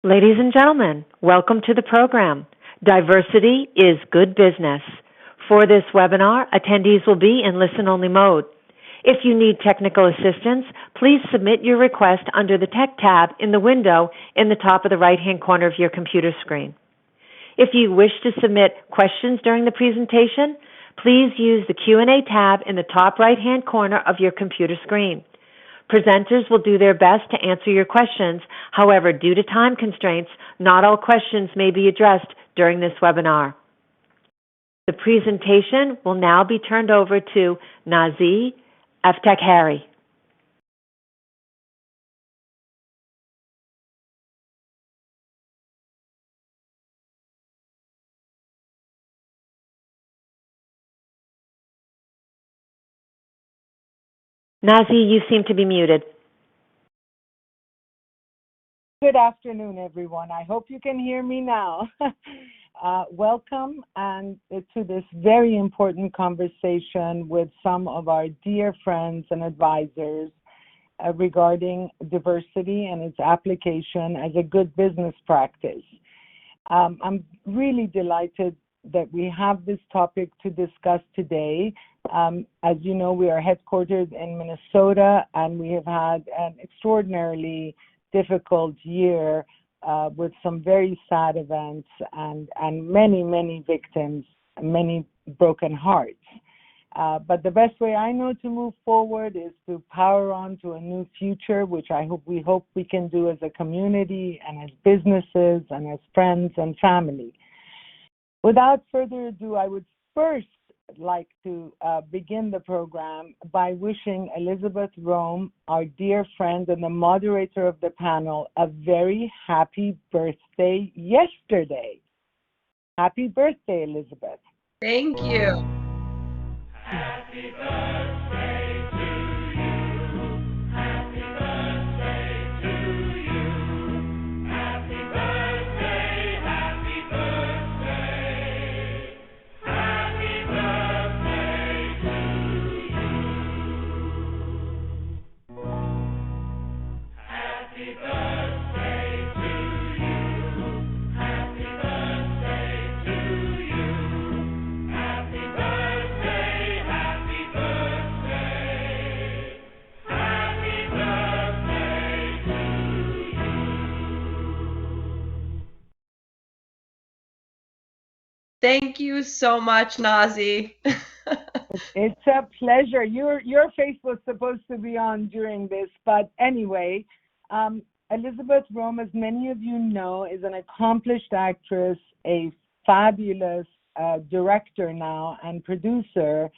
Ladies and gentlemen, welcome to the program. Diversity is good business. For this webinar, attendees will be in listen-only mode. If you need technical assistance, please submit your request under the Tech tab in the window in the top of the right-hand corner of your computer screen. If you wish to submit questions during the presentation, please use the Q&A tab in the top right-hand corner of your computer screen. Presenters will do their best to answer your questions. However, due to time constraints, not all questions may be addressed during this webinar. The presentation will now be turned over to Nazih Eftekhari. Nazih, you seem to be muted. Good afternoon, everyone. I hope you can hear me now. Welcome to this very important conversation with some of our dear friends and advisors regarding diversity and its application as a good business practice. I'm really delighted that we have this topic to discuss today. As you know, we are headquartered in Minnesota, and we have had an extraordinarily difficult year with some very sad events and many victims, many broken hearts. But the best way I know to move forward is to power on to a new future, which we hope we can do as a community and as businesses and as friends and family. Without further ado, I would first like to begin the program by wishing Elizabeth Rome, our dear friend and the moderator of the panel, a very happy birthday yesterday. Happy birthday, Elizabeth. Thank you. Happy birthday to you. Happy birthday to you. Happy birthday, happy birthday. Happy birthday to you. Happy birthday to you. Happy birthday to you. Happy birthday, happy birthday. Happy birthday to you. Thank you so much, Nazih. It's a pleasure. Your face was supposed to be on during this, but anyway, Elizabeth Rome, as many of you know, is an accomplished actress, a fabulous director now and producer,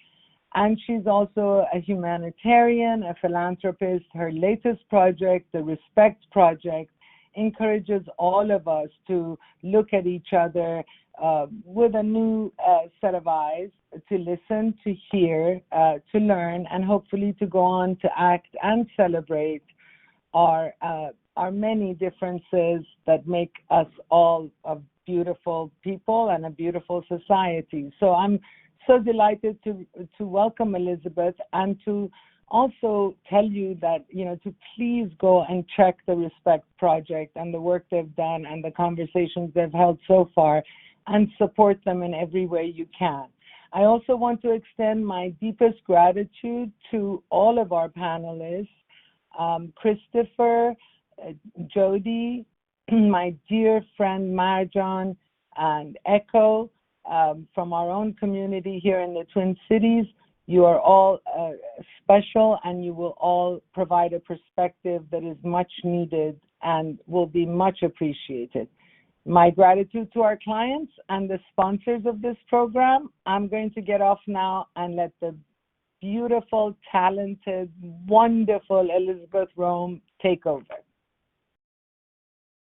and she's also a humanitarian, a philanthropist. Her latest project, the Respect Project, encourages all of us to look at each other with a new set of eyes, to listen, to hear, to learn, and hopefully to go on to act and celebrate our many differences that make us all a beautiful people and a beautiful society. So I'm so delighted to welcome Elizabeth and to also tell you that, to please go and check the Respect Project and the work they've done and the conversations they've held so far, and support them in every way you can. I also want to extend my deepest gratitude to all of our panelists, Christopher, Jody, my dear friend Marjan, and Echo from our own community here in the Twin Cities. You are all special, and you will all provide a perspective that is much needed and will be much appreciated. My gratitude to our clients and the sponsors of this program. I'm going to get off now and let the beautiful, talented, wonderful Elizabeth Rome take over.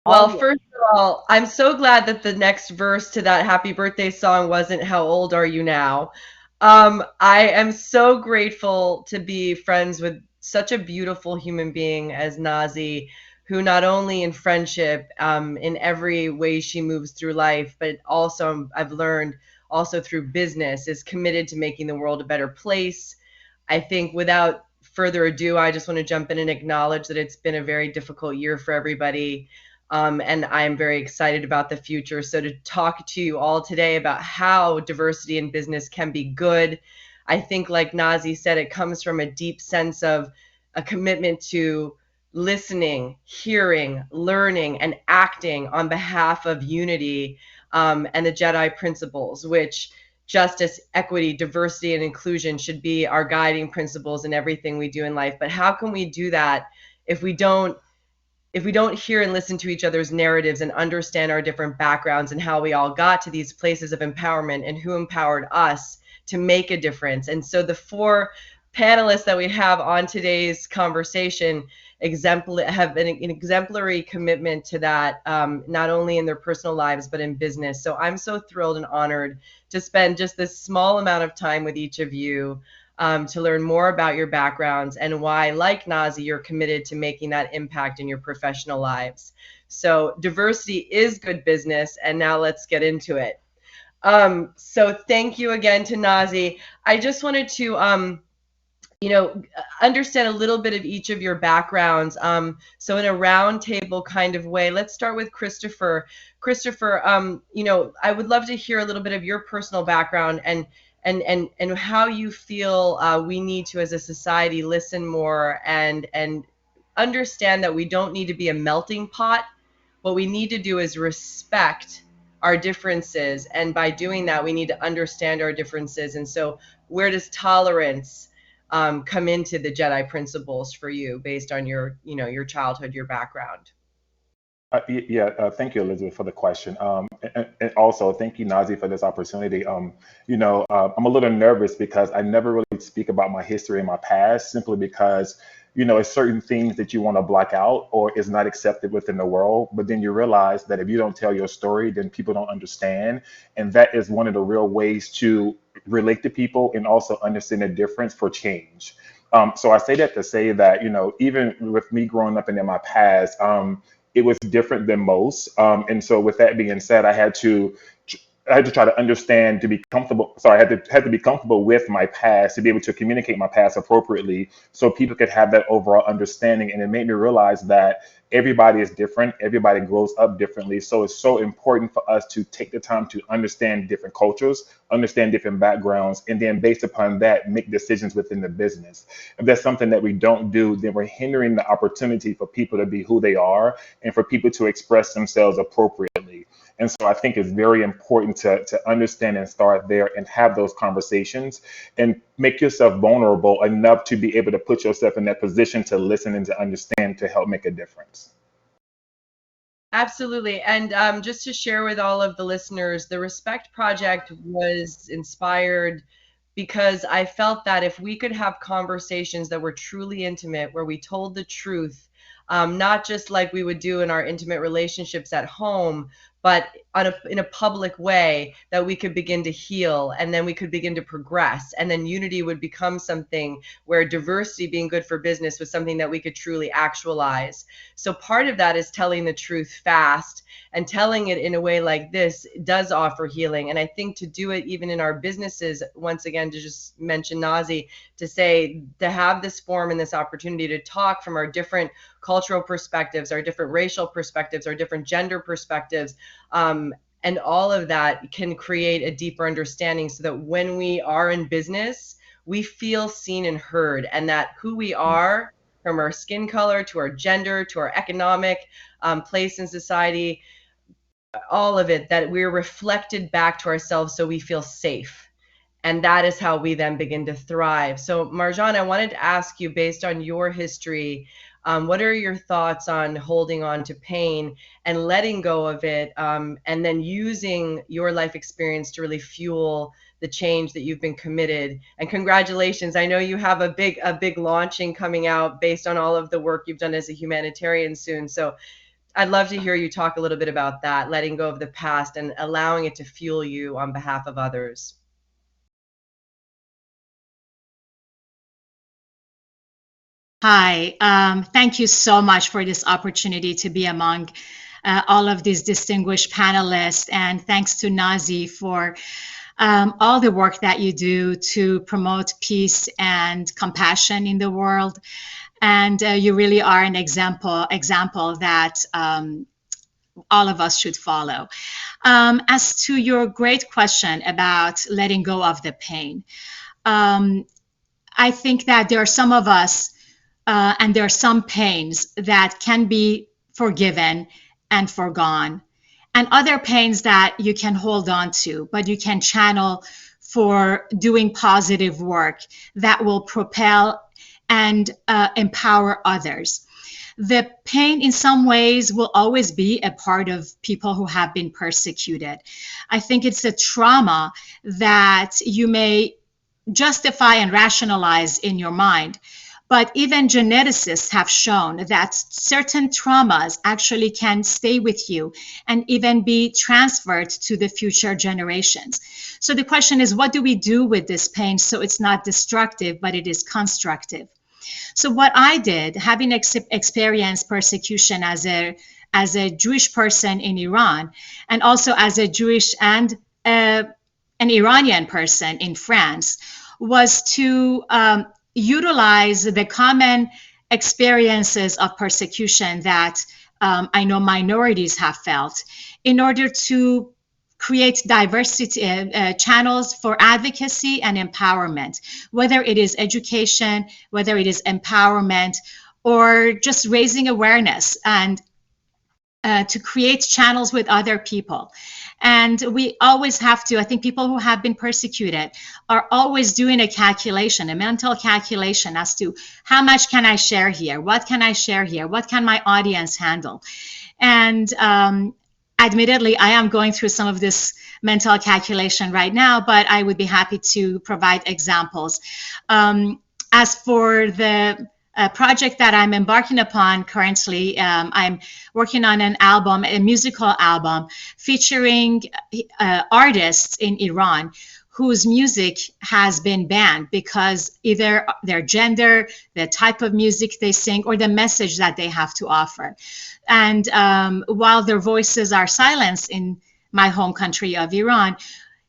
Well, first of all, I'm so glad that the next verse to that happy birthday song wasn't "How old are you now?" I am so grateful to be friends with such a beautiful human being as Nazih, who not only in friendship, in every way she moves through life, but also I've learned also through business, is committed to making the world a better place. I think without further ado, I just want to jump in and acknowledge that it's been a very difficult year for everybody. And I'm very excited about the future. So to talk to you all today about how diversity in business can be good, I think, like Nazi said, it comes from a deep sense of a commitment to listening, hearing, learning, and acting on behalf of unity, and the Jedi principles, which justice, equity, diversity, and inclusion should be our guiding principles in everything we do in life. But how can we do that if we don't hear and listen to each other's narratives and understand our different backgrounds and how we all got to these places of empowerment and who empowered us to make a difference? And so the four panelists that we have on today's conversation have an exemplary commitment to that, not only in their personal lives, but in business. So I'm so thrilled and honored to spend just this small amount of time with each of you, to learn more about your backgrounds and why, like Nazi, you're committed to making that impact in your professional lives. So diversity is good business, and now let's get into it. So thank you again to Nazi. I just wanted to understand a little bit of each of your backgrounds. So in a roundtable kind of way, let's start with Christopher. Christopher, I would love to hear a little bit of your personal background and how you feel we need to, as a society, listen more and understand that we don't need to be a melting pot. What we need to do is respect our differences, and by doing that, we need to understand our differences. And so, where does tolerance come into the Jedi principles for you, based on your childhood, your background? Thank you, Elizabeth, for the question. And also, thank you, Nazi, for this opportunity. I'm a little nervous because I never really speak about my history and my past, simply because, it's certain things that you want to block out or is not accepted within the world. But then you realize that if you don't tell your story, then people don't understand. And that is one of the real ways to relate to people and also understand the difference for change. So I say that to say that, even with me growing up and in my past, it was different than most. And so with that being said, I had to try to understand, to be comfortable. Sorry, I had to be comfortable with my past to be able to communicate my past appropriately so people could have that overall understanding. And it made me realize that everybody is different. Everybody grows up differently. So it's so important for us to take the time to understand different cultures, understand different backgrounds, and then based upon that, make decisions within the business. If that's something that we don't do, then we're hindering the opportunity for people to be who they are and for people to express themselves appropriately. And so I think it's very important to understand and start there and have those conversations and make yourself vulnerable enough to be able to put yourself in that position to listen and to understand, to help make a difference. Absolutely. And just to share with all of the listeners, the Respect Project was inspired because I felt that if we could have conversations that were truly intimate, where we told the truth, not just like we would do in our intimate relationships at home, but in a public way, that we could begin to heal, and then we could begin to progress, and then unity would become something where diversity being good for business was something that we could truly actualize. So part of that is telling the truth fast, and telling it in a way like this does offer healing. And I think to do it even in our businesses, once again, to just mention Nazi, to have this forum and this opportunity to talk from our different cultural perspectives, our different racial perspectives, our different gender perspectives, and all of that can create a deeper understanding, so that when we are in business, we feel seen and heard, and that who we are, from our skin color to our gender to our economic place in society, all of it, that we're reflected back to ourselves so we feel safe. And that is how we then begin to thrive. So Marjan, I wanted to ask you, based on your history, what are your thoughts on holding on to pain and letting go of it, and then using your life experience to really fuel the change that you've been committed? And congratulations, I know you have a big launching coming out based on all of the work you've done as a humanitarian soon. So I'd love to hear you talk a little bit about that, letting go of the past and allowing it to fuel you on behalf of others. Hi, thank you so much for this opportunity to be among all of these distinguished panelists, and thanks to Nazi for all the work that you do to promote peace and compassion in the world. And you really are an example that all of us should follow. As to your great question about letting go of the pain, I think that there are some of us, and there are some pains that can be forgiven and forgone, and other pains that you can hold on to, but you can channel for doing positive work that will propel and empower others. The pain in some ways will always be a part of people who have been persecuted. I think it's a trauma that you may justify and rationalize in your mind. But even geneticists have shown that certain traumas actually can stay with you and even be transferred to the future generations. So the question is, what do we do with this pain so it's not destructive, but it is constructive? So what I did, having experienced persecution as a Jewish person in Iran, and also as a Jewish and an Iranian person in France, was to utilize the common experiences of persecution that I know minorities have felt in order to create diversity channels for advocacy and empowerment, whether it is education, whether it is empowerment, or just raising awareness, and to create channels with other people. And we always have to, I think people who have been persecuted are always doing a calculation, a mental calculation as to how much can I share here? What can I share here? What can my audience handle? And admittedly, I am going through some of this mental calculation right now, but I would be happy to provide examples. As for the project that I'm embarking upon currently, I'm working on an album, a musical album, featuring artists in Iran whose music has been banned because either their gender, the type of music they sing, or the message that they have to offer. And while their voices are silenced in my home country of Iran,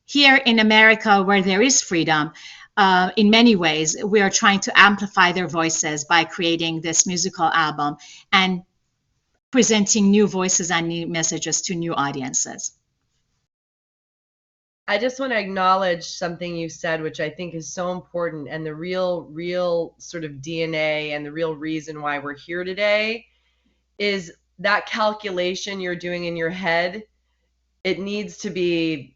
here in America, where there is freedom, in many ways, we are trying to amplify their voices by creating this musical album and presenting new voices and new messages to new audiences. I just want to acknowledge something you said, which I think is so important, and the real sort of DNA and the real reason why we're here today is that calculation you're doing in your head. It needs to be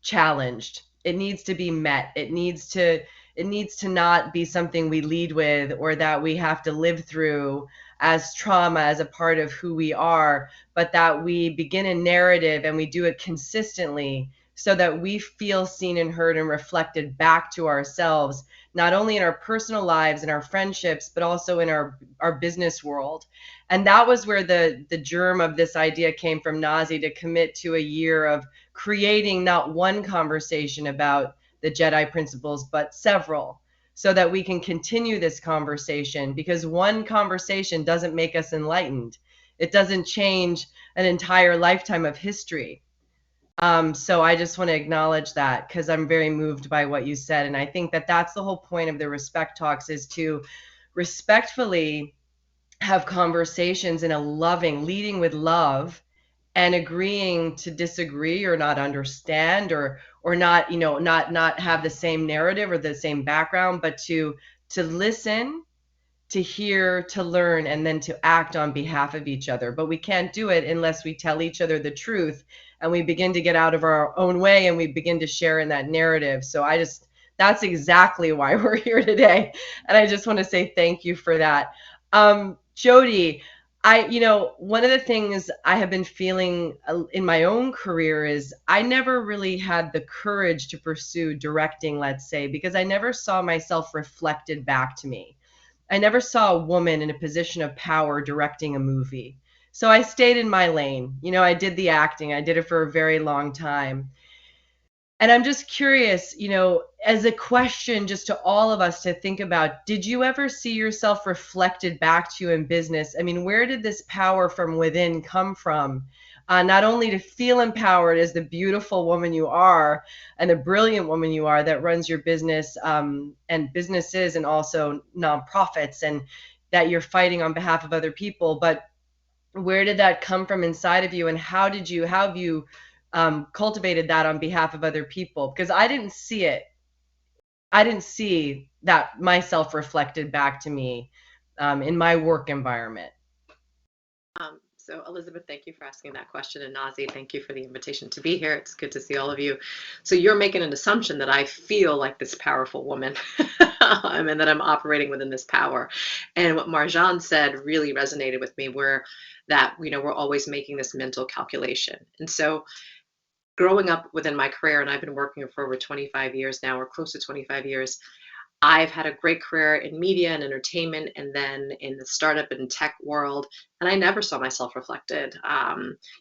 challenged. It needs to be met. It needs to not be something we lead with or that we have to live through as trauma, as a part of who we are, but that we begin a narrative and we do it consistently so that we feel seen and heard and reflected back to ourselves, not only in our personal lives and our friendships, but also in our business world. And that was where the germ of this idea came from Nazi, to commit to a year of creating not one conversation about the Jedi principles, but several, so that we can continue this conversation, because one conversation doesn't make us enlightened. It doesn't change an entire lifetime of history. So I just want to acknowledge that, because I'm very moved by what you said. And I think that that's the whole point of the Respect Talks, is to respectfully have conversations in a loving, leading with love, and agreeing to disagree or not understand or not, not have the same narrative or the same background, but to listen, to hear, to learn, and then to act on behalf of each other. But we can't do it unless we tell each other the truth and we begin to get out of our own way and we begin to share in that narrative. So that's exactly why we're here today. And I just want to say thank you for that. Jody, one of the things I have been feeling in my own career is I never really had the courage to pursue directing, let's say, because I never saw myself reflected back to me. I never saw a woman in a position of power directing a movie. So I stayed in my lane. I did the acting. I did it for a very long time. And I'm just curious, as a question just to all of us to think about, did you ever see yourself reflected back to you in business? I mean, where did this power from within come from? Not only to feel empowered as the beautiful woman you are and the brilliant woman you are that runs your business and businesses and also nonprofits, and that you're fighting on behalf of other people, but Where did that come from inside of you, and how have you cultivated that on behalf of other people? Because I didn't see it. I didn't see that myself reflected back to me in my work environment. So Elizabeth, thank you for asking that question. And Nazi, thank you for the invitation to be here. It's good to see all of you. So you're making an assumption that I feel like this powerful woman and that I'm operating within this power. And what Marjan said really resonated with me, where that, we're always making this mental calculation. And so growing up within my career, and I've been working for over 25 years now, or close to 25 years, I've had a great career in media and entertainment, and then in the startup and tech world, and I never saw myself reflected.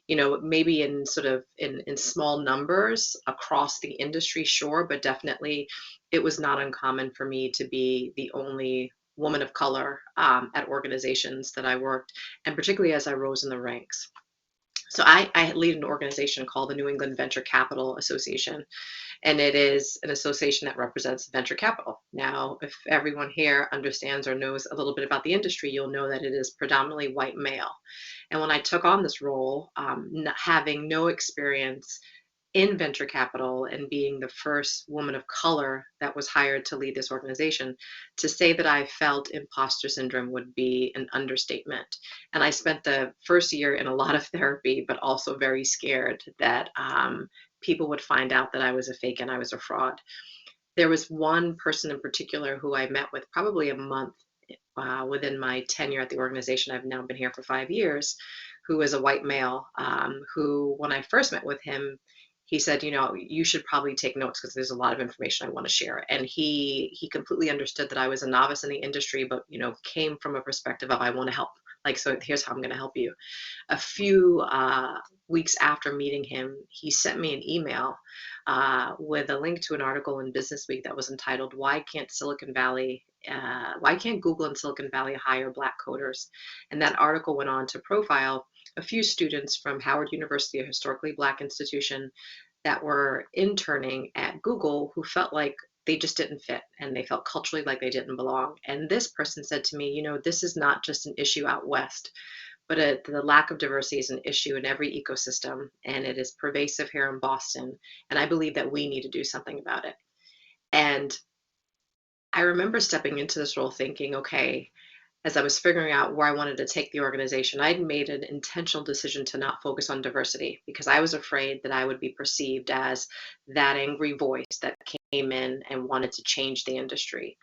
Maybe in sort of in small numbers across the industry, sure, but definitely it was not uncommon for me to be the only woman of color at organizations that I worked, and particularly as I rose in the ranks. So I lead an organization called the New England Venture Capital Association, and it is an association that represents venture capital. Now, if everyone here understands or knows a little bit about the industry, you'll know that it is predominantly white male. And when I took on this role, having no experience in venture capital and being the first woman of color that was hired to lead this organization, to say that I felt imposter syndrome would be an understatement. And I spent the first year in a lot of therapy, but also very scared that people would find out that I was a fake and I was a fraud. There was one person in particular who I met with probably a month within my tenure at the organization. I've now been here for 5 years, who is a white male, who, when I first met with him, he said, you should probably take notes because there's a lot of information I want to share. And he completely understood that I was a novice in the industry, but, came from a perspective of, I want to help. So here's how I'm going to help you. A few weeks after meeting him, he sent me an email with a link to an article in Business Week that was entitled, why can't Google and Silicon Valley hire Black coders? And that article went on to profile a few students from Howard University, a historically Black institution, that were interning at Google who felt like they just didn't fit and they felt culturally like they didn't belong. And this person said to me, this is not just an issue out west, but the lack of diversity is an issue in every ecosystem, and it is pervasive here in Boston. And I believe that we need to do something about it. And I remember stepping into this role thinking, okay, as I was figuring out where I wanted to take the organization, I'd made an intentional decision to not focus on diversity because I was afraid that I would be perceived as that angry voice that came in and wanted to change the industry.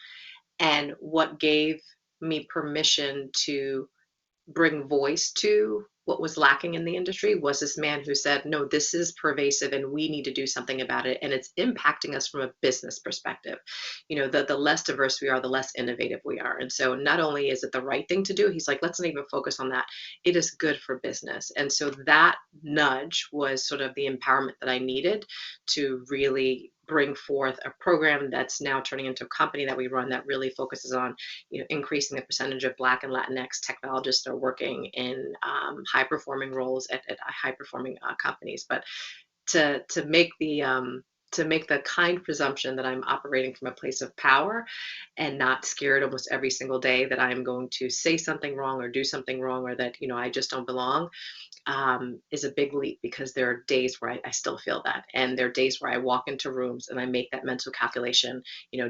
And what gave me permission to bring voice to what was lacking in the industry was this man who said, no, this is pervasive and we need to do something about it. And it's impacting us from a business perspective. The less diverse we are, the less innovative we are. And so not only is it the right thing to do, he's like, let's not even focus on that. It is good for business. And so that nudge was sort of the empowerment that I needed to really bring forth a program that's now turning into a company that we run that really focuses on, increasing the percentage of Black and Latinx technologists that are working in high performing roles at high performing companies. But to make the kind presumption that I'm operating from a place of power and not scared almost every single day that I'm going to say something wrong or do something wrong or that, I just don't belong, is a big leap, because there are days where I still feel that. And there are days where I walk into rooms and I make that mental calculation,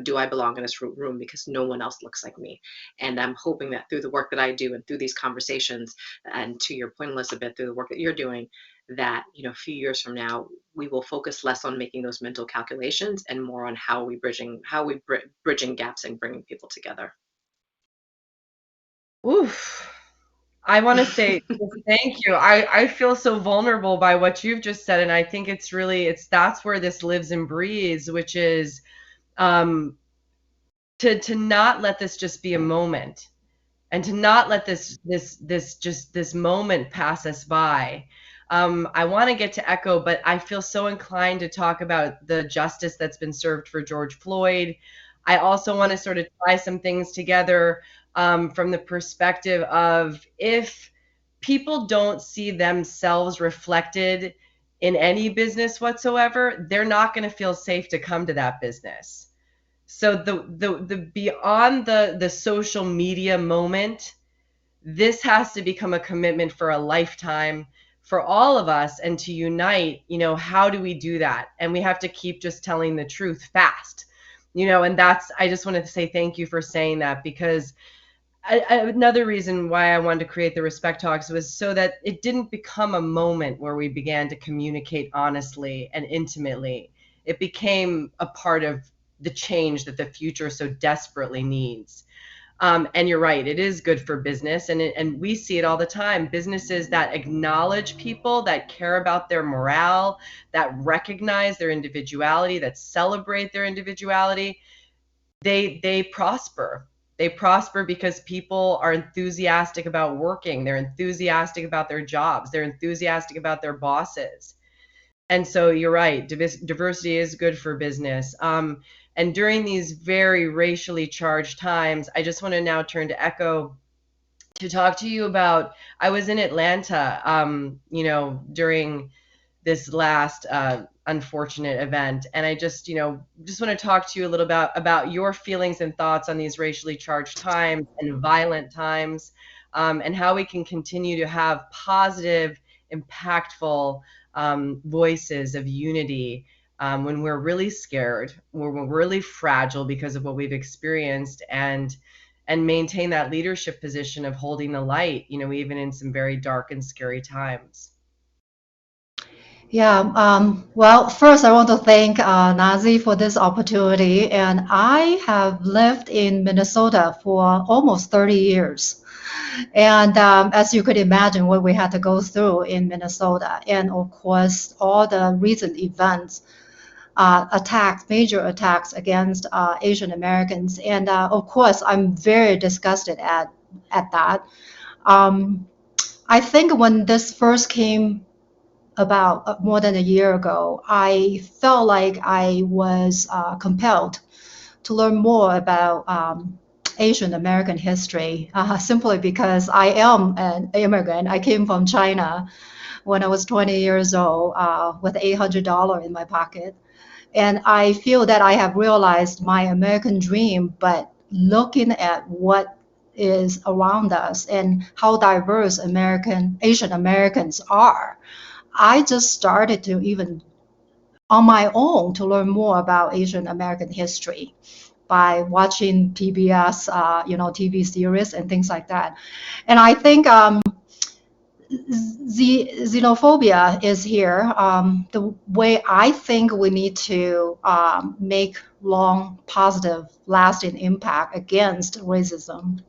do I belong in this room because no one else looks like me? And I'm hoping that through the work that I do and through these conversations, and to your point, Elizabeth, through the work that you're doing, that, a few years from now, we will focus less on making those mental calculations and more on how we bridging gaps and bringing people together. Oof. I want to say thank you. I feel so vulnerable by what you've just said, and I think that's where this lives and breathes, which is to not let this just be a moment, and to not let this moment pass us by. I want to get to Echo, but I feel so inclined to talk about the justice that's been served for George Floyd. I also want to sort of tie some things together from the perspective of, if people don't see themselves reflected in any business whatsoever, they're not going to feel safe to come to that business. So the beyond the social media moment, this has to become a commitment for a lifetime for all of us, and to unite. How do we do that? And we have to keep just telling the truth fast. And I just wanted to say thank you for saying that, because another reason why I wanted to create the Respect Talks was so that it didn't become a moment where we began to communicate honestly and intimately. It became a part of the change that the future so desperately needs. And you're right, it is good for business, and we see it all the time. Businesses that acknowledge people, that care about their morale, that recognize their individuality, that celebrate their individuality, they prosper. They prosper because people are enthusiastic about working. They're enthusiastic about their jobs. They're enthusiastic about their bosses. And so you're right, diversity is good for business. And during these very racially charged times, I just want to now turn to Echo to talk to you about. I was in Atlanta, during this last unfortunate event, and I just want to talk to you a little about your feelings and thoughts on these racially charged times and violent times, and how we can continue to have positive, impactful voices of unity when we're really scared, when we're really fragile because of what we've experienced, and maintain that leadership position of holding the light, even in some very dark and scary times. Yeah, well, first I want to thank Nazi for this opportunity. And I have lived in Minnesota for almost 30 years. And as you could imagine, what we had to go through in Minnesota, and of course, all the recent events, major attacks against Asian Americans. And of course, I'm very disgusted at that. I think when this first came about more than a year ago, I felt like I was compelled to learn more about Asian American history, simply because I am an immigrant. I came from China when I was 20 years old with $800 in my pocket. And I feel that I have realized my American dream, but looking at what is around us and how diverse Asian Americans are, I just started to even on my own to learn more about Asian American history by watching PBS, TV series and things like that. And I think the xenophobia is here. The way I think we need to make long, positive, lasting impact against racism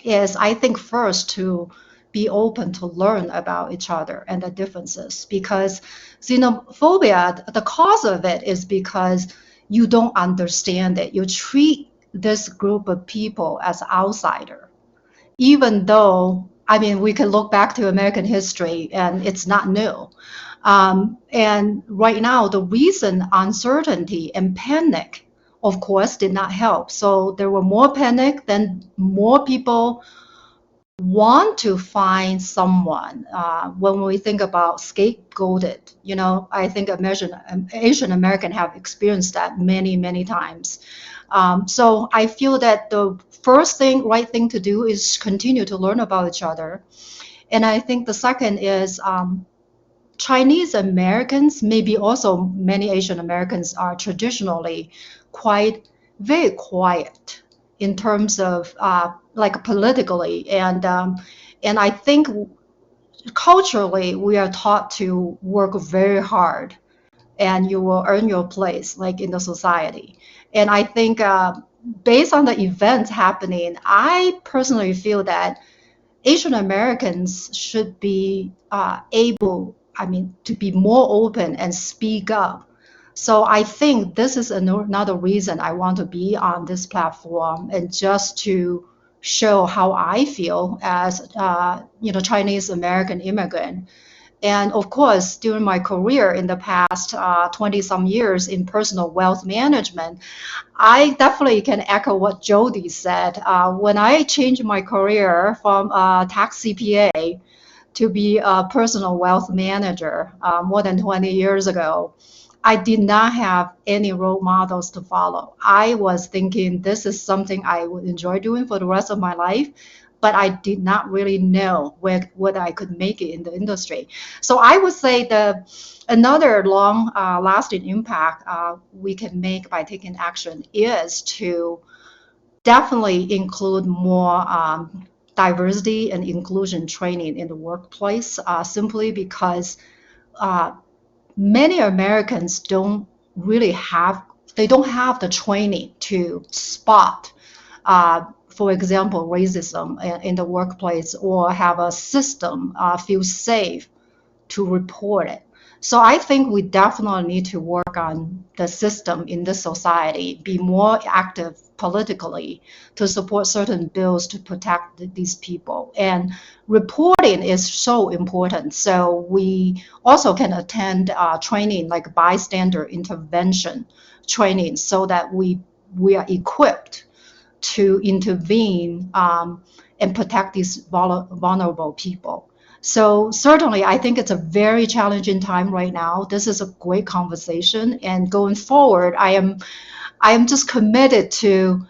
is, I think, first to be open to learn about each other and the differences, because xenophobia, the cause of it is because you don't understand it. You treat this group of people as outsider, even though, we can look back to American history and it's not new. And right now, the recent uncertainty and panic, of course, did not help. So there were more panic, then more people want to find someone. When we think about scapegoated, I think Asian American have experienced that many, many times. So I feel that the right thing to do is continue to learn about each other. And I think the second is Chinese Americans, maybe also many Asian Americans, are traditionally very quiet in terms of politically, and I think culturally we are taught to work very hard, and you will earn your place in the society. And I think based on the events happening, I personally feel that Asian Americans should be able, to be more open and speak up. So I think this is another reason I want to be on this platform, and just to show how I feel as Chinese American immigrant. And of course, during my career in the past 20 some years in personal wealth management, I definitely can echo what Jody said. When I changed my career from tax CPA to be a personal wealth manager more than 20 years ago, I did not have any role models to follow. I was thinking this is something I would enjoy doing for the rest of my life, but I did not really know whether I could make it in the industry. So I would say another long lasting impact we can make by taking action is to definitely include more diversity and inclusion training in the workplace, simply because many Americans don't have the training to spot, for example, racism in the workplace, or have a system feel safe to report it. So I think we definitely need to work on the system in this society, be more active politically to support certain bills to protect these people. And reporting is so important. So we also can attend training like bystander intervention training so that we are equipped to intervene and protect these vulnerable people. So certainly, I think it's a very challenging time right now. This is a great conversation, and going forward, I am just committed to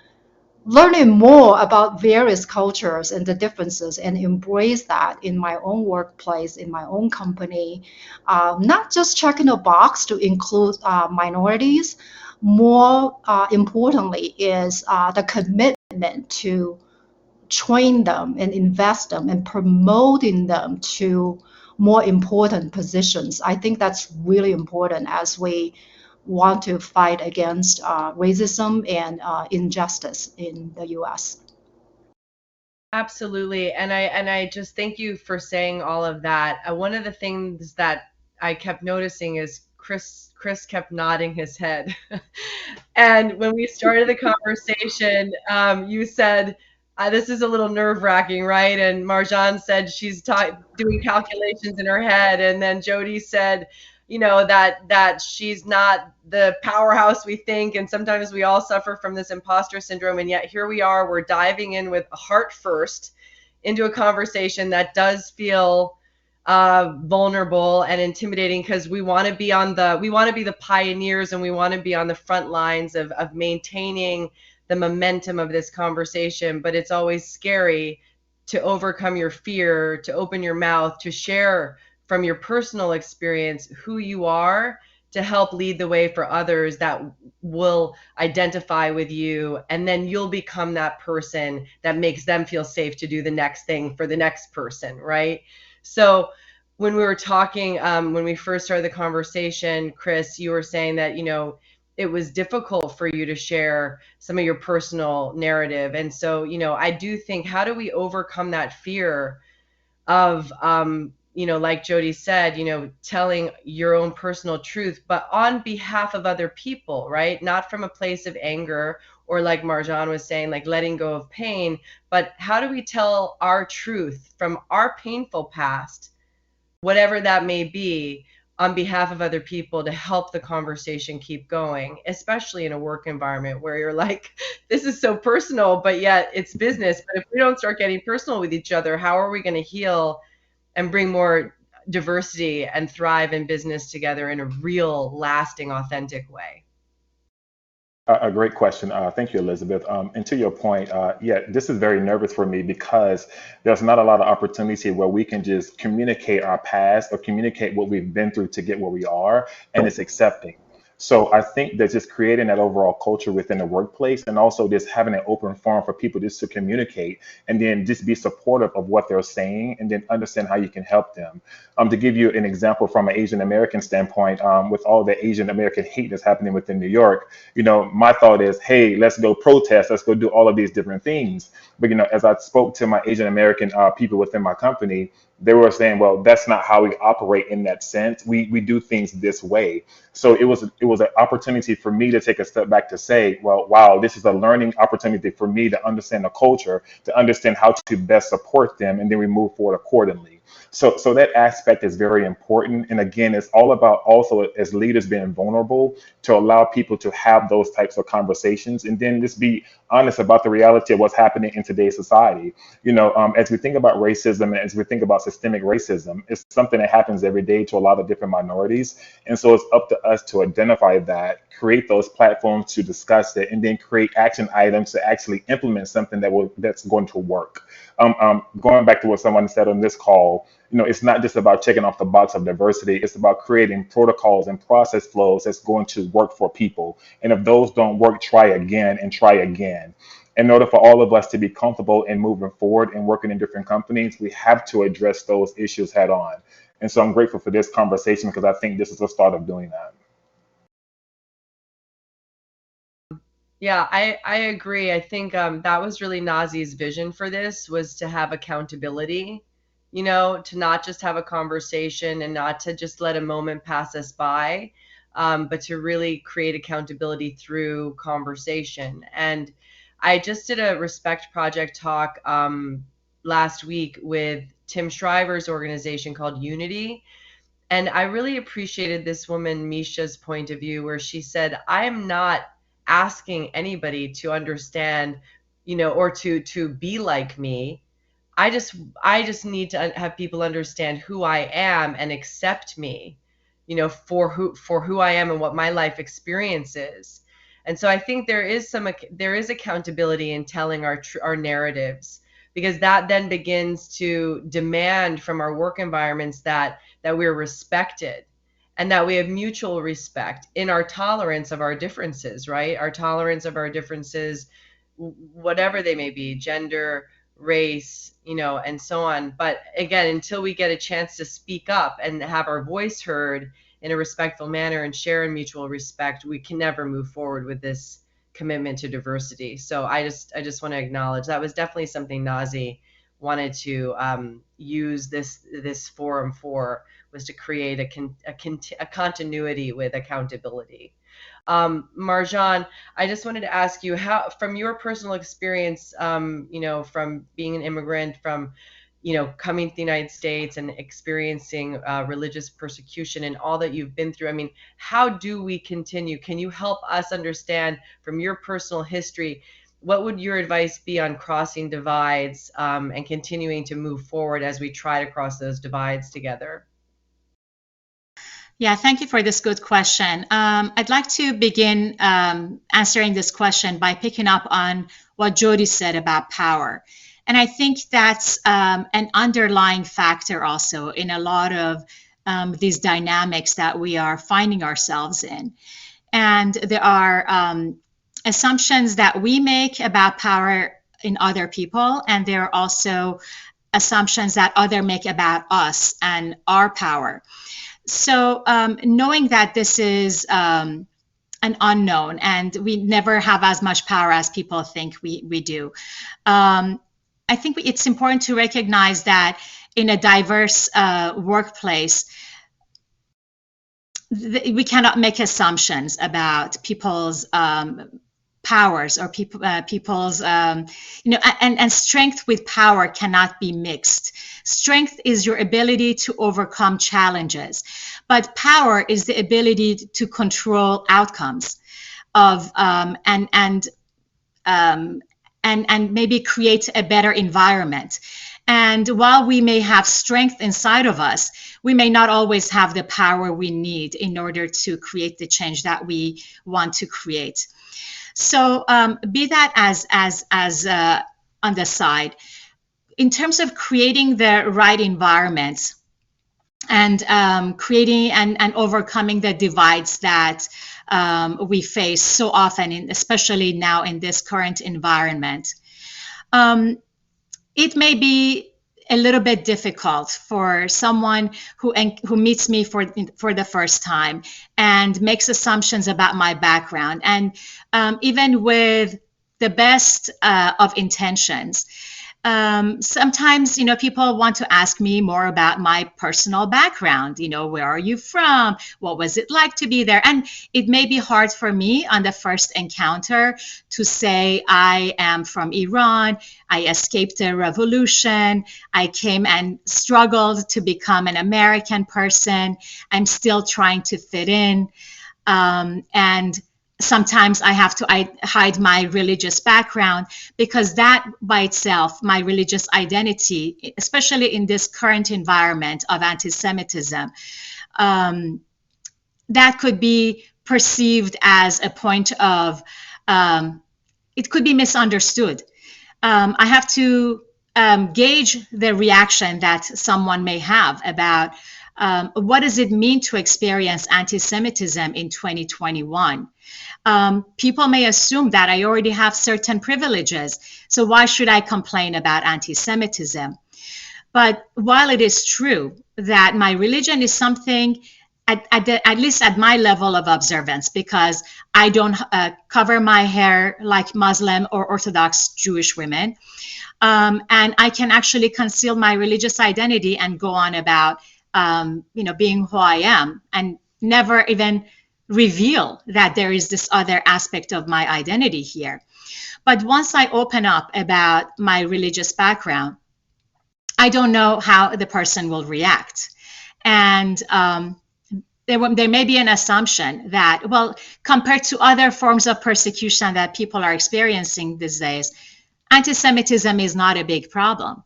learning more about various cultures and the differences, and embrace that in my own workplace, in my own company. Not just checking a box to include minorities. More importantly, is the commitment to train them and invest them and promoting them to more important positions. I think that's really important as we want to fight against racism and injustice in the U.S. Absolutely. And I just thank you for saying all of that. One of the things that I kept noticing is Chris kept nodding his head. And when we started the conversation, you said, this is a little nerve-wracking, right? And Marjan said she's doing calculations in her head. And then Jody said, that she's not the powerhouse we think. And sometimes we all suffer from this imposter syndrome. And yet here we are, we're diving in with a heart first into a conversation that does feel vulnerable and intimidating, because we want to be the pioneers, and we want to be on the front lines of maintaining the momentum of this conversation. But it's always scary to overcome your fear, to open your mouth, to share from your personal experience who you are, to help lead the way for others that will identify with you. And then you'll become that person that makes them feel safe to do the next thing for the next person, right? So when we were talking, when we first started the conversation, Chris, you were saying that, it was difficult for you to share some of your personal narrative. And so, I do think, how do we overcome that fear of, like Jody said, telling your own personal truth, but on behalf of other people, right? Not from a place of anger, or like Marjan was saying, like letting go of pain, but how do we tell our truth from our painful past, whatever that may be, on behalf of other people, to help the conversation keep going, especially in a work environment where you're like, this is so personal, but yet it's business. But if we don't start getting personal with each other, how are we going to heal and bring more diversity and thrive in business together in a real, lasting, authentic way? A great question. Thank you, Elizabeth. And to your point, yeah, this is very nervous for me because there's not a lot of opportunity where we can just communicate our past or communicate what we've been through to get where we are, and it's accepting. So I think that just creating that overall culture within the workplace, and also just having an open forum for people just to communicate, and then just be supportive of what they're saying, and then understand how you can help them. To give you an example from an Asian American standpoint, with all the Asian American hate that's happening within New York, my thought is, hey, let's go protest, let's go do all of these different things. But as I spoke to my Asian American people within my company, they were saying, well, that's not how we operate in that sense. We do things this way. So it was an opportunity for me to take a step back to say, well, wow, this is a learning opportunity for me to understand the culture, to understand how to best support them, and then we move forward accordingly. So that aspect is very important. And again, it's all about also as leaders being vulnerable to allow people to have those types of conversations, and then just be honest about the reality of what's happening in today's society. As we think about racism and as we think about systemic racism, it's something that happens every day to a lot of different minorities. And so it's up to us to identify that, create those platforms to discuss it, and then create action items to actually implement something that's going to work. going back to what someone said on this call, it's not just about checking off the box of diversity. It's about creating protocols and process flows that's going to work for people. And if those don't work, try again and try again. In order for all of us to be comfortable in moving forward and working in different companies, we have to address those issues head on. And so I'm grateful for this conversation because I think this is the start of doing that. Yeah, I agree. I think that was really Nazi's vision for this, was to have accountability, to not just have a conversation and not to just let a moment pass us by, but to really create accountability through conversation. And I just did a Respect Project talk last week with Tim Shriver's organization called Unity. And I really appreciated this woman, Misha's point of view, where she said, I am not asking anybody to understand, or to be like me. I just need to have people understand who I am and accept me, for who I am and what my life experience is. And so I think there is accountability in telling our narratives, because that then begins to demand from our work environments that we're respected, and that we have mutual respect in our tolerance of our differences, right? Our tolerance of our differences, whatever they may be, gender, race, and so on. But again, until we get a chance to speak up and have our voice heard in a respectful manner and share in mutual respect, we can never move forward with this commitment to diversity. So I just want to acknowledge that was definitely something Nazi wanted to use this forum for, was to create a continuity with accountability. Marjan, I just wanted to ask you, how, from your personal experience, from being an immigrant, from coming to the United States and experiencing religious persecution and all that you've been through, I mean, how do we continue? Can you help us understand from your personal history, what would your advice be on crossing divides and continuing to move forward as we try to cross those divides together? Yeah, thank you for this good question. I'd like to begin answering this question by picking up on what Jody said about power. And I think that's an underlying factor also in a lot of these dynamics that we are finding ourselves in. And there are assumptions that we make about power in other people, and there are also assumptions that others make about us and our power. So knowing that this is an unknown and we never have as much power as people think we do, I think it's important to recognize that in a diverse workplace, we cannot make assumptions about people's powers or people's, and strength with power cannot be mixed. Strength is your ability to overcome challenges, but power is the ability to control outcomes of and maybe create a better environment. And while we may have strength inside of us, we may not always have the power we need in order to create the change that we want to create. So be that as on the side, in terms of creating the right environment and creating and overcoming the divides that we face so often, especially now in this current environment, it may be a little bit difficult for someone who meets me for the first time and makes assumptions about my background. And even with the best of intentions, sometimes, people want to ask me more about my personal background. Where are you from? What was it like to be there? And it may be hard for me on the first encounter to say I am from Iran. I escaped the revolution. I came and struggled to become an American person. I'm still trying to fit in. And sometimes I have to hide my religious background, because that by itself, my religious identity, especially in this current environment of anti-Semitism, that could be perceived as a point of, it could be misunderstood. I have to gauge the reaction that someone may have about what does it mean to experience anti-Semitism in 2021. People may assume that I already have certain privileges, so why should I complain about anti-Semitism? But while it is true that my religion is something, at least at my level of observance, because I don't cover my hair like Muslim or Orthodox Jewish women, and I can actually conceal my religious identity and go on about being who I am, and never even reveal that there is this other aspect of my identity here. But once I open up about my religious background, I don't know how the person will react. And there may be an assumption that, well, compared to other forms of persecution that people are experiencing these days, anti-Semitism is not a big problem.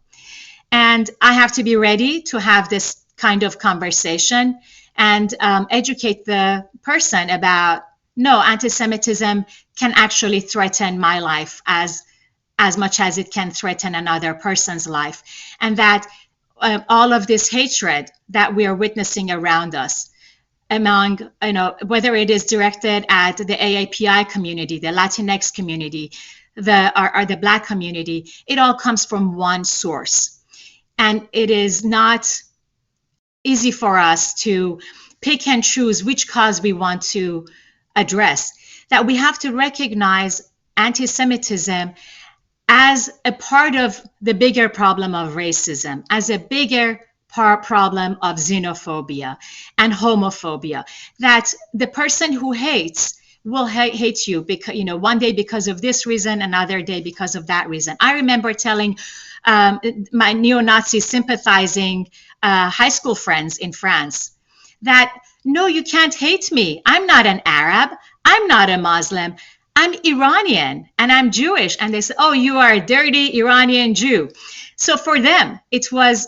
And I have to be ready to have this kind of conversation and educate the person about, no, anti-Semitism can actually threaten my life as much as it can threaten another person's life. And that all of this hatred that we are witnessing around us, among, whether it is directed at the AAPI community, the Latinx community, or the Black community, it all comes from one source. And it is not easy for us to pick and choose which cause we want to address. That we have to recognize anti-Semitism as a part of the bigger problem of racism, as a bigger problem of xenophobia and homophobia, that the person who hates will hate you because, one day because of this reason, another day because of that reason. I remember telling my neo-Nazi sympathizing high school friends in France that, no, you can't hate me. I'm not an Arab. I'm not a Muslim. I'm Iranian and I'm Jewish. And they said, oh, you are a dirty Iranian Jew. So for them, it was,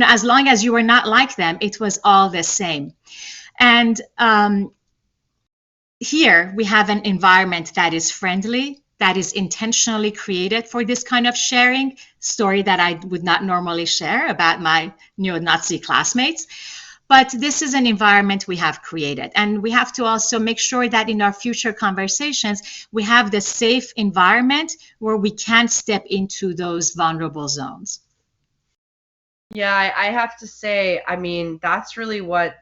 as long as you were not like them, it was all the same. And here we have an environment that is friendly, that is intentionally created for this kind of sharing, story that I would not normally share about my neo-Nazi classmates. But this is an environment we have created. And we have to also make sure that in our future conversations, we have the safe environment where we can step into those vulnerable zones. Yeah, I have to say, that's really what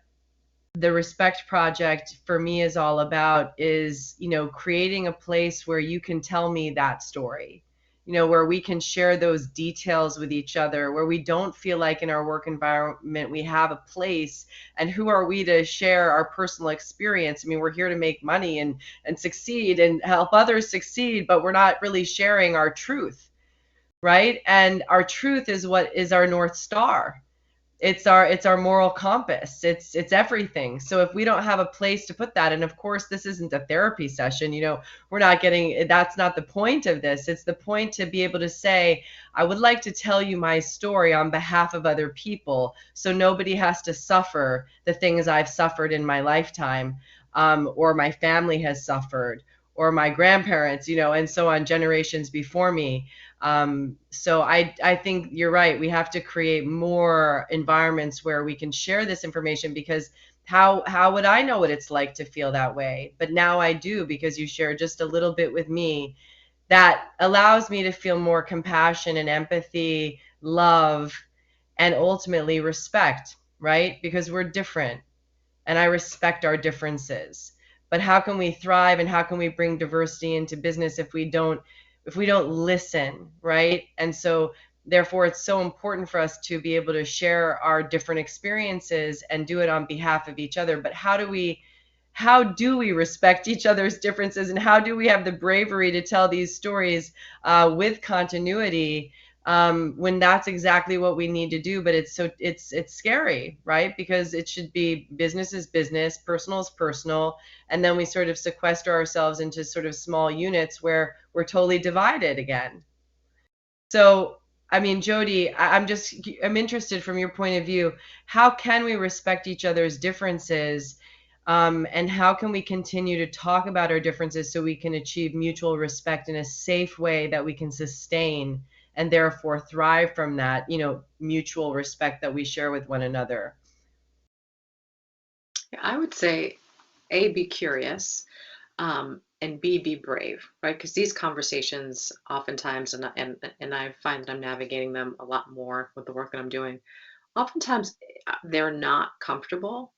the Respect Project for me is all about, is, creating a place where you can tell me that story, where we can share those details with each other, where we don't feel like in our work environment we have a place, and who are we to share our personal experience? We're here to make money and succeed and help others succeed, but we're not really sharing our truth, right? And our truth is what is our North Star. It's our moral compass. It's everything. So if we don't have a place to put that, and of course this isn't a therapy session, we're not getting, that's not the point of this. It's the point to be able to say, I would like to tell you my story on behalf of other people, so nobody has to suffer the things I've suffered in my lifetime, or my family has suffered, or my grandparents, and so on, generations before me. So I think you're right. We have to create more environments where we can share this information, because how would I know what it's like to feel that way? But now I do, because you share just a little bit with me that allows me to feel more compassion and empathy, love, and ultimately respect, right? Because we're different and I respect our differences. But how can we thrive and how can we bring diversity into business if we don't listen, right? And so therefore it's so important for us to be able to share our different experiences and do it on behalf of each other. But how do we respect each other's differences, and how do we have the bravery to tell these stories with continuity, when that's exactly what we need to do? But it's scary, right? Because it should be business is business, personal is personal, and then we sort of sequester ourselves into sort of small units where we're totally divided again. So, Jody, I'm interested from your point of view, how can we respect each other's differences, and how can we continue to talk about our differences so we can achieve mutual respect in a safe way that we can sustain and therefore thrive from that, mutual respect that we share with one another. I would say A, be curious, and B, be brave, right? Because these conversations oftentimes, and I find that I'm navigating them a lot more with the work that I'm doing. Oftentimes, they're not comfortable,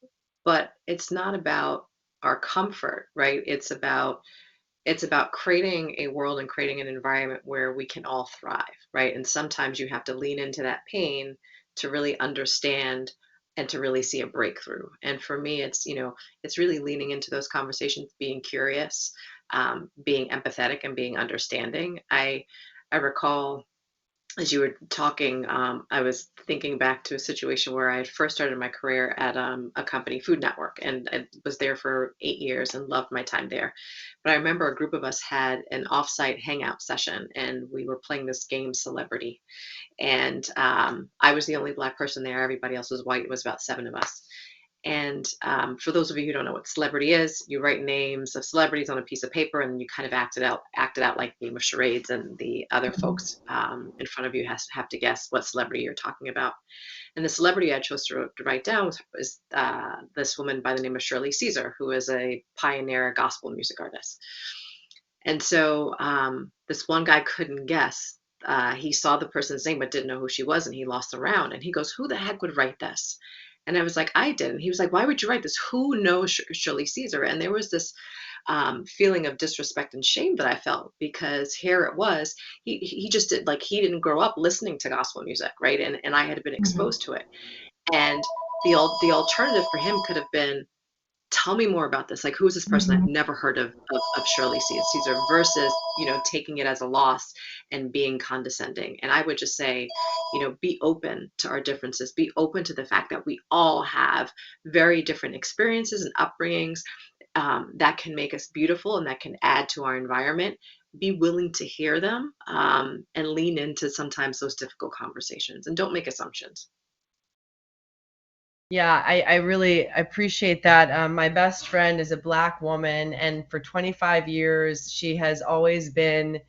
but it's not about our comfort, right? It's about creating a world and creating an environment where we can all thrive, right? And sometimes you have to lean into that pain to really understand and to really see a breakthrough. And for me, it's really leaning into those conversations, being curious, being empathetic, and being understanding. I recall, as you were talking, I was thinking back to a situation where I had first started my career at a company, Food Network, and I was there for 8 years and loved my time there. But I remember a group of us had an offsite hangout session, and we were playing this game, Celebrity. And I was the only Black person there. Everybody else was white. It was about 7 of us. And for those of you who don't know what celebrity is, you write names of celebrities on a piece of paper, and you kind of act it out like a game of charades, and the other folks in front of you have to guess what celebrity you're talking about. And the celebrity I chose to write down was this woman by the name of Shirley Caesar, who is a pioneer gospel music artist. And so this one guy couldn't guess. He saw the person's name but didn't know who she was, and he lost the round. And he goes, "Who the heck would write this?" And I was like, "I did." And he was like, "Why would you write this? Who knows Shirley Caesar?" And there was this feeling of disrespect and shame that I felt, because here it was, he just did, like, he didn't grow up listening to gospel music, right? And I had been Mhm. exposed to it. And the alternative for him could have been, tell me more about this. Like, who is this person? I've Mhm. never heard of Shirley Caesar, versus, taking it as a loss and being condescending. And I would just say, be open to our differences, be open to the fact that we all have very different experiences and upbringings, that can make us beautiful and that can add to our environment. Be willing to hear them, and lean into sometimes those difficult conversations, and don't make assumptions. Yeah, I really appreciate that. My best friend is a Black woman, and for 25 years, she has always been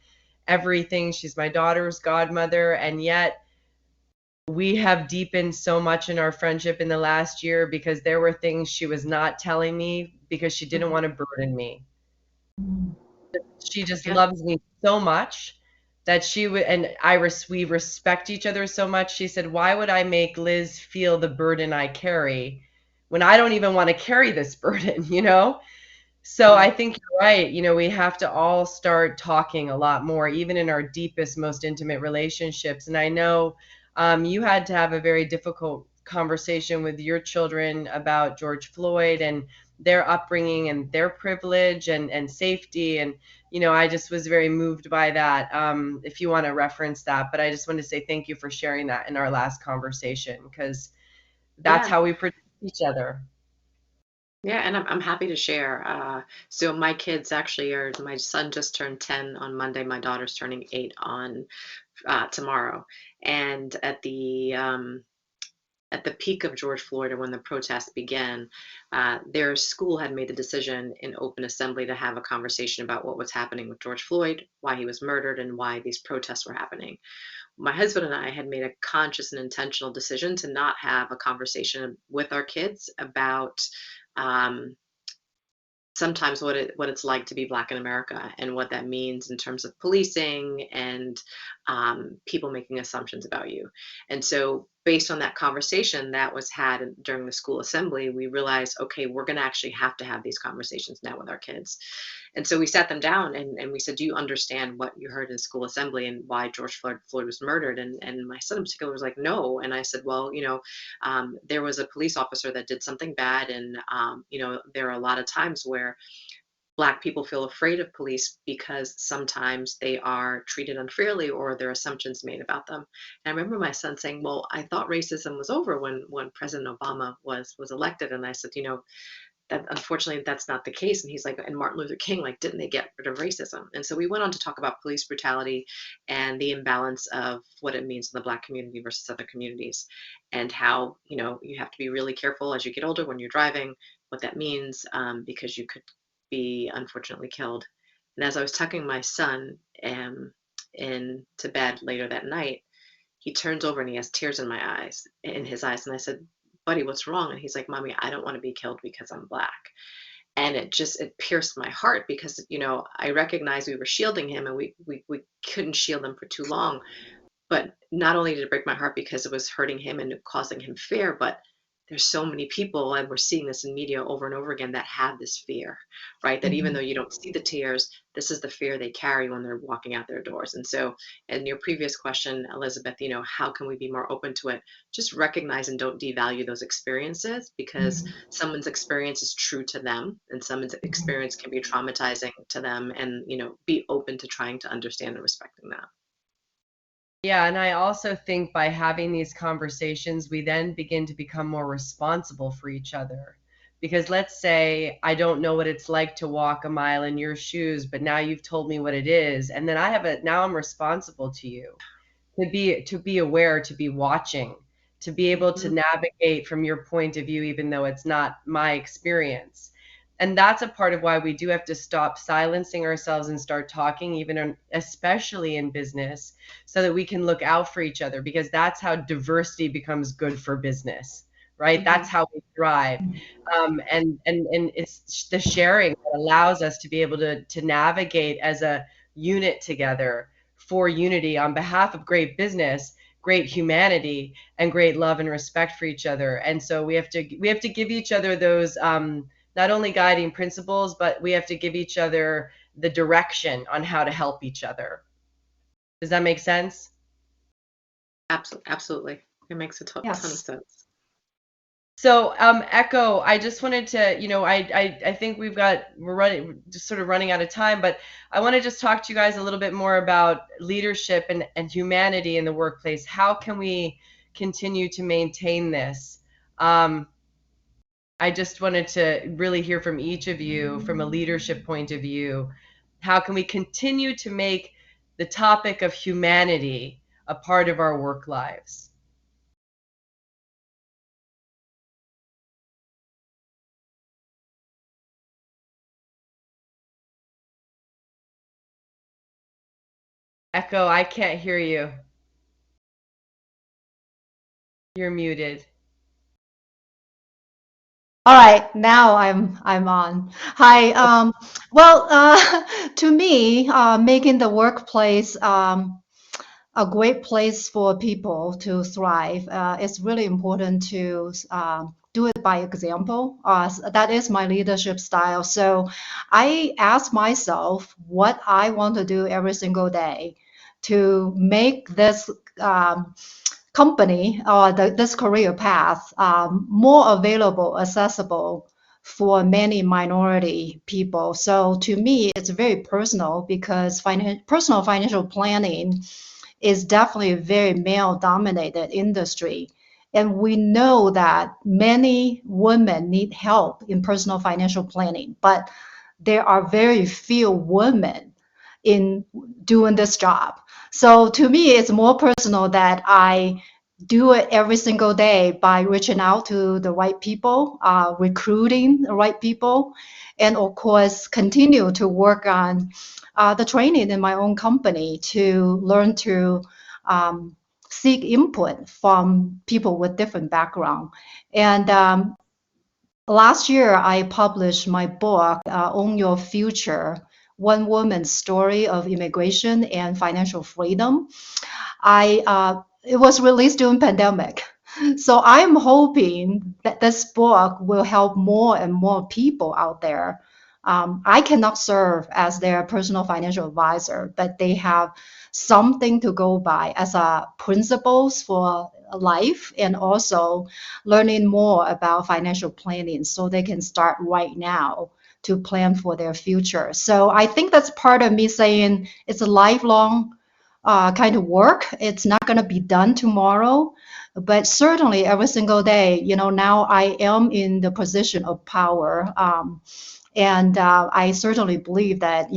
everything. She's my daughter's godmother, and yet we have deepened so much in our friendship in the last year because there were things she was not telling me because she didn't want to burden me. Mhm. She just Yeah. loves me so much that she would, and we respect each other so much. She said, "Why would I make Liz feel the burden I carry when I don't even want to carry this burden?" So I Right. think you're right. We have to all start talking a lot more, even in our deepest, most intimate relationships. And I know you had to have a very difficult conversation with your children about George Floyd and their upbringing and their privilege and safety. And, I just was very moved by that, if you want to reference that. But I just wanted to say thank you for sharing that in our last conversation, because that's Yeah. how we protect each other. Yeah, and I'm happy to share. So my kids actually are, my son just turned 10 on Monday. My daughter's turning 8 on tomorrow. And at the peak of George Floyd, or when the protests began, their school had made the decision in open assembly to have a conversation about what was happening with George Floyd, why he was murdered, and why these protests were happening. My husband and I had made a conscious and intentional decision to not have a conversation with our kids about um, sometimes what it's like to be Black in America, and what that means in terms of policing and people making assumptions about you. And so, based on that conversation that was had during the school assembly, we realized, okay, we're going to actually have to have these conversations now with our kids. And so we sat them down, and we said, "Do you understand what you heard in school assembly and why George Floyd was murdered?" And my son in particular was like, "No." And I said, "Well, there was a police officer that did something bad, and there are a lot of times where Black people feel afraid of police because sometimes they are treated unfairly, or there are assumptions made about them." And I remember my son saying, "Well, I thought racism was over when President Obama was elected." And I said, that unfortunately that's not the case. And he's like, "And Martin Luther King, like, didn't they get rid of racism?" And so we went on to talk about police brutality and the imbalance of what it means in the Black community versus other communities, and how you have to be really careful as you get older when you're driving, what that means, because you could be unfortunately killed. And as I was tucking my son to bed later that night, he turns over and he has tears in his eyes. And I said, buddy, what's wrong? And he's like, Mommy, I don't want to be killed because I'm Black. And it pierced my heart because, I recognized we were shielding him, and we couldn't shield him for too long. But not only did it break my heart because it was hurting him and causing him fear, but there's so many people, and we're seeing this in media over and over again, that have this fear, right? That even though you don't see the tears, this is the fear they carry when they're walking out their doors. And so, in your previous question, Elizabeth, how can we be more open to it? Just recognize and don't devalue those experiences, because someone's experience is true to them, and someone's experience can be traumatizing to them, and, be open to trying to understand and respecting that. Yeah, and I also think by having these conversations, we then begin to become more responsible for each other. Because let's say I don't know what it's like to walk a mile in your shoes, but now you've told me what it is, and then now I'm responsible to you to be aware, to be watching, to be able to navigate from your point of view, even though it's not my experience. And that's a part of why we do have to stop silencing ourselves and start talking, especially in business, so that we can look out for each other, because that's how diversity becomes good for business, right? That's how we thrive. And it's the sharing that allows us to be able to navigate as a unit together for unity on behalf of great business, great humanity, and great love and respect for each other. And so we have to give each other those not only guiding principles, but we have to give each other the direction on how to help each other. Does that make sense? Absolutely. It makes a ton of sense. So, Echo, I just wanted to, I think we're sort of running out of time, but I want to just talk to you guys a little bit more about leadership and humanity in the workplace. How can we continue to maintain this? I just wanted to really hear from each of you from a leadership point of view. How can we continue to make the topic of humanity a part of our work lives? Echo, I can't hear you. You're muted. All right, now I'm on. Hi. To me, making the workplace a great place for people to thrive, it's really important to do it by example. That is my leadership style. So I ask myself what I want to do every single day to make this company or this career path more available, accessible for many minority people. So to me, it's very personal, because personal financial planning is definitely a very male-dominated industry. And we know that many women need help in personal financial planning, but there are very few women in doing this job. So to me, it's more personal that I do it every single day by reaching out to the right people, recruiting the right people, and of course, continue to work on the training in my own company to learn to seek input from people with different background. And last year, I published my book, Own Your Future, One Woman's Story of Immigration and Financial Freedom. It was released during pandemic. So I'm hoping that this book will help more and more people out there. I cannot serve as their personal financial advisor, but they have something to go by as principles for life, and also learning more about financial planning so they can start right now to plan for their future. So I think that's part of me saying it's a lifelong kind of work. It's not going to be done tomorrow, but certainly every single day, now I am in the position of power. And I certainly believe that,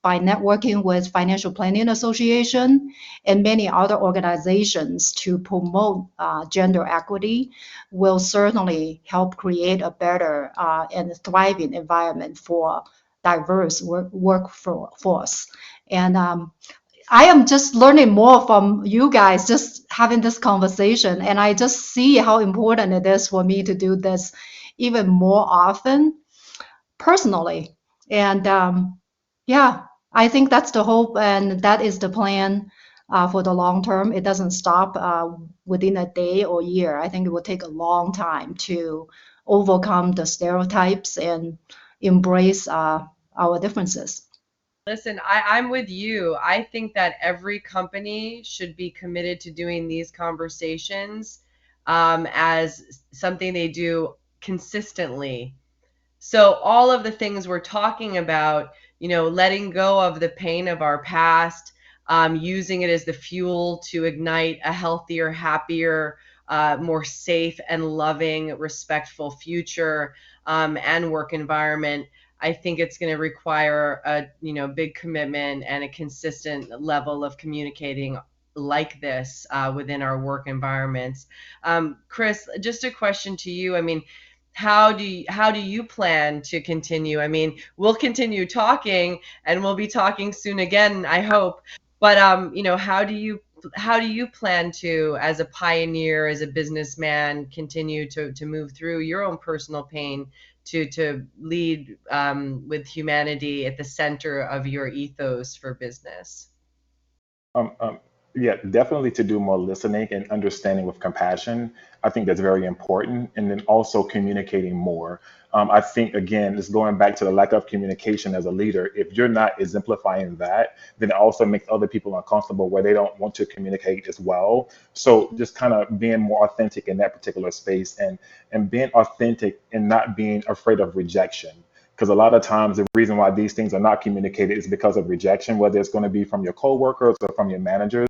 by networking with Financial Planning Association and many other organizations to promote gender equity will certainly help create a better and thriving environment for diverse workforce. And I am just learning more from you guys, just having this conversation. And I just see how important it is for me to do this even more often personally. And yeah, I think that's the hope and that is the plan for the long term. It doesn't stop within a day or year. I think it will take a long time to overcome the stereotypes and embrace our differences. Listen, I'm with you. I think that every company should be committed to doing these conversations as something they do consistently. So all of the things we're talking about, letting go of the pain of our past, using it as the fuel to ignite a healthier, happier, more safe and loving, respectful future and work environment. I think it's going to require a big commitment and a consistent level of communicating like this within our work environments. Chris, just a question to you. I mean, how do you plan to continue? I mean, we'll continue talking and we'll be talking soon again, I hope. But how do you plan to, as a pioneer, as a businessman, continue to move through your own personal pain to lead with humanity at the center of your ethos for business? Um, um, yeah, definitely to do more listening and understanding with compassion. I think that's very important. And then also communicating more. I think, again, it's going back to the lack of communication as a leader. If you're not exemplifying that, then it also makes other people uncomfortable where they don't want to communicate as well. So just kind of being more authentic in that particular space and being authentic and not being afraid of rejection, because a lot of times the reason why these things are not communicated is because of rejection, whether it's going to be from your coworkers or from your managers.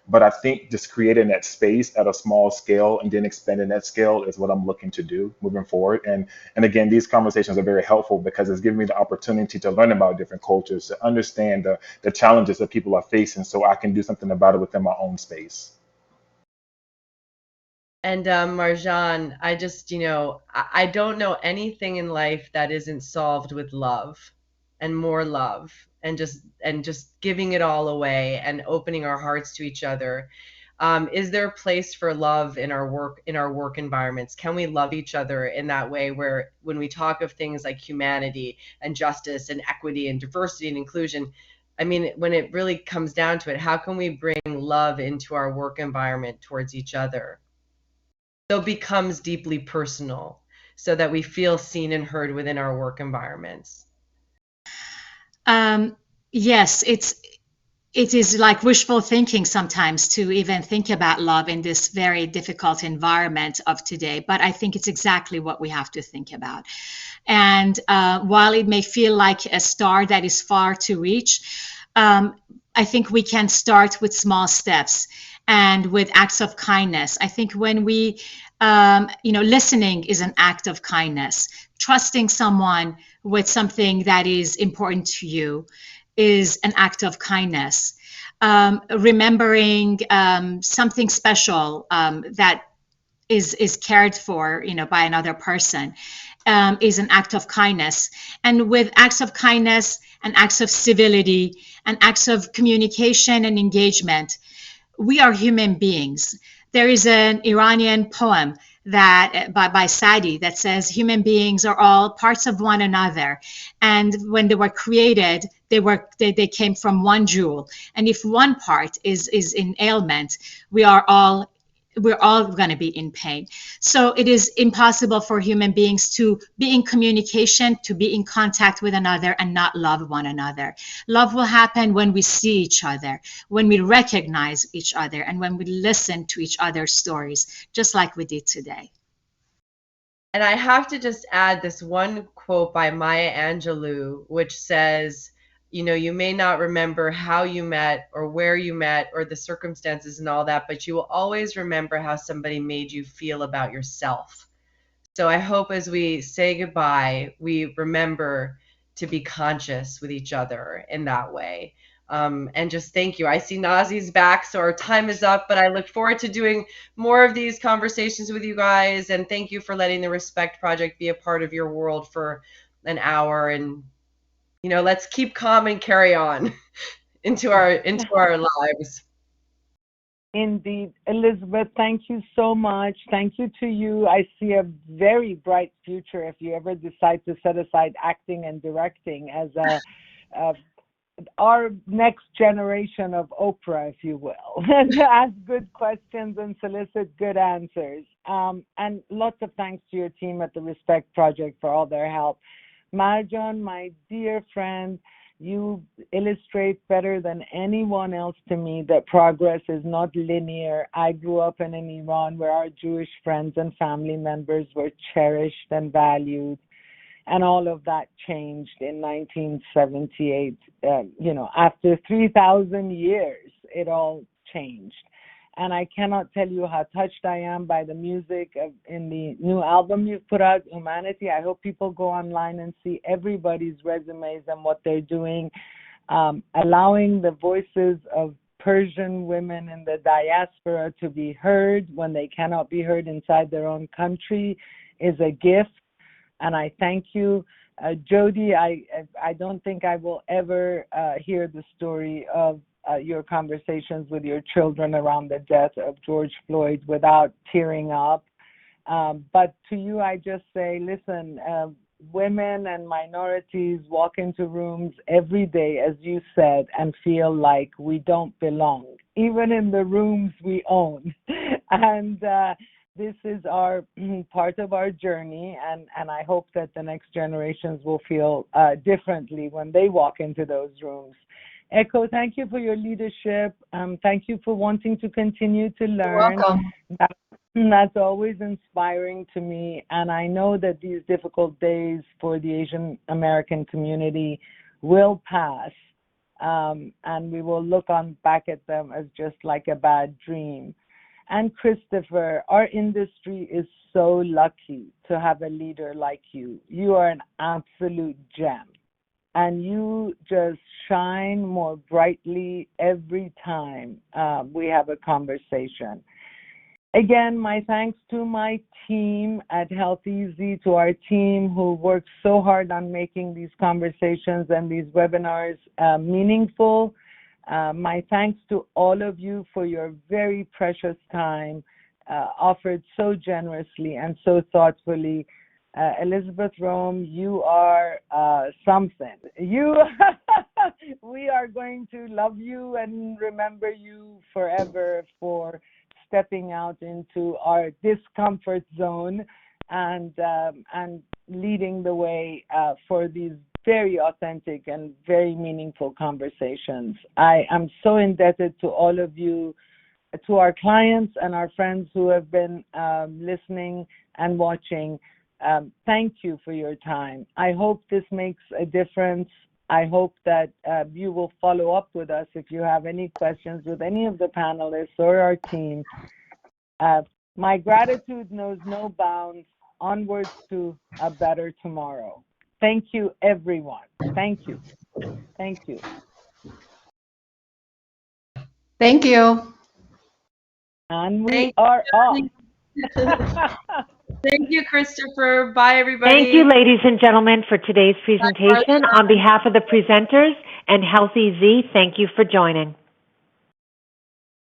But I think just creating that space at a small scale and then expanding that scale is what I'm looking to do moving forward. And again, these conversations are very helpful because it's giving me the opportunity to learn about different cultures, to understand the challenges that people are facing, so I can do something about it within my own space. And Marjan, I just, I don't know anything in life that isn't solved with love and more love and just giving it all away and opening our hearts to each other. Is there a place for love in our work environments? Can we love each other in that way where when we talk of things like humanity and justice and equity and diversity and inclusion, I mean, when it really comes down to it, how can we bring love into our work environment towards each other? So it becomes deeply personal so that we feel seen and heard within our work environments. Um, yes, it is like wishful thinking sometimes to even think about love in this very difficult environment of today. But I think it's exactly what we have to think about. And while it may feel like a star that is far to reach, I think we can start with small steps and with acts of kindness. I think when we, listening is an act of kindness. Trusting someone with something that is important to you is an act of kindness. Remembering something special that is cared for, by another person, is an act of kindness. And with acts of kindness and acts of civility and acts of communication and engagement, we are human beings. There is an Iranian poem that by Sadi that says human beings are all parts of one another, and when they were created, they came from one jewel. And if one part is in ailment, we're all going to be in pain. So it is impossible for human beings to be in communication, to be in contact with another and not love one another. Love will happen when we see each other, when we recognize each other, and when we listen to each other's stories, just like we did today. And I have to just add this one quote by Maya Angelou, which says, you may not remember how you met or where you met or the circumstances and all that, but you will always remember how somebody made you feel about yourself. So I hope as we say goodbye, we remember to be conscious with each other in that way. And just thank you. I see Nazi's back, so our time is up, but I look forward to doing more of these conversations with you guys. And thank you for letting the Respect Project be a part of your world for an hour. And let's keep calm and carry on. into our lives. Indeed. Elizabeth, thank you so much. Thank you to you. I see a very bright future if you ever decide to set aside acting and directing as our next generation of Oprah, if you will, to ask good questions and solicit good answers. And lots of thanks to your team at the Respect Project for all their help. Marjan, my dear friend, you illustrate better than anyone else to me that progress is not linear. I grew up in an Iran where our Jewish friends and family members were cherished and valued. And all of that changed in 1978. After 3,000 years, it all changed. And I cannot tell you how touched I am by the music in the new album you've put out, Humanity. I hope people go online and see everybody's resumes and what they're doing. Allowing the voices of Persian women in the diaspora to be heard when they cannot be heard inside their own country is a gift. And I thank you. Jody, I don't think I will ever hear the story of your conversations with your children around the death of George Floyd without tearing up. But to you, I just say, listen, women and minorities walk into rooms every day, as you said, and feel like we don't belong, even in the rooms we own. And this is our part of our journey, and I hope that the next generations will feel differently when they walk into those rooms. Echo, thank you for your leadership. Thank you for wanting to continue to learn. Welcome. That's always inspiring to me, and I know that these difficult days for the Asian American community will pass, and we will look back at them as just like a bad dream. And Christopher, our industry is so lucky to have a leader like you. You are an absolute gem, and you just shine more brightly every time we have a conversation. Again, my thanks to my team at Health Easy, to our team who worked so hard on making these conversations and these webinars meaningful. My thanks to all of you for your very precious time offered so generously and so thoughtfully. Elizabeth Rome, you are something. We are going to love you and remember you forever for stepping out into our discomfort zone and leading the way for these very authentic and very meaningful conversations. I am so indebted to all of you, to our clients and our friends who have been listening and watching. Thank you for your time. I hope this makes a difference. I hope that you will follow up with us if you have any questions with any of the panelists or our team. My gratitude knows no bounds. Onwards to a better tomorrow. Thank you, everyone. Thank you. Thank you. Thank you. And we Thank are off. Thank you, Christopher. Bye, everybody. Thank you, ladies and gentlemen, for today's presentation. On behalf of the presenters and Health Easy, thank you for joining.